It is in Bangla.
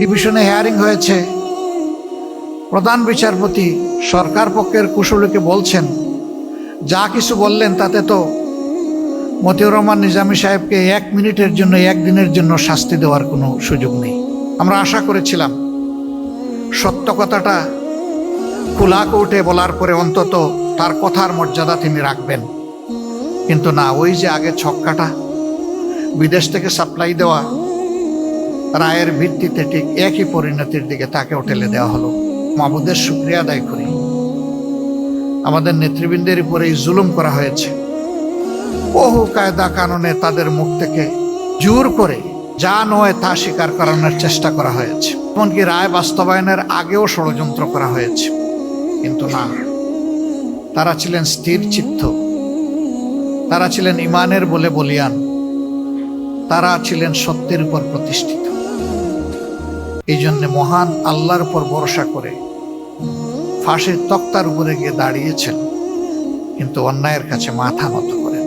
ডিভিশনে হিয়ারিং হয়েছে। প্রধান বিচারপতি সরকার পক্ষের কুশলীকে বলছেন, যা কিছু বললেন তাতে তো মতিউর রহমান নিজামী সাহেবকে 1 মিনিটের জন্য 1 দিনের জন্য শাস্তি দেওয়ার কোনো সুযোগ নেই। আমরা আশা করেছিলাম সত্য কথাটা খোলা কোর্টে বলার পরে অন্তত তার কথার মর্যাদা তিনি রাখবেন, কিন্তু না, ওই যে আগে ছক্কাটা বিদেশ থেকে সাপ্লাই দেওয়া রায়ের ভিত্তিতে ঠিক একই পরিণতির দিকে তাকেও ঠেলে দেওয়া হলো। মাবুদের শুকরিয়া আদায় করি, আমাদের নেতৃবৃন্দের উপরে জুলুম করা হয়েছে। বহু কায়দা কানুনে তাদের মুখ থেকে জোর করে যা নয় তা স্বীকার করানোর চেষ্টা করা হয়েছে, এমনকি রায় বাস্তবায়নের আগেও ষড়যন্ত্র করা হয়েছে। কিন্তু না, তারা ছিলেন স্থির চিত্ত, তারা ছিলেন ইমানের বলে বলিয়ান, তারা ছিলেন সত্যের উপর প্রতিষ্ঠিত। এই জন্য মহান আল্লাহর উপর ভরসা করে ফাঁসির তক্তার উপরে গিয়ে দাঁড়িয়েছেন, কিন্তু অন্যায়ের কাছে মাথা নত করেন।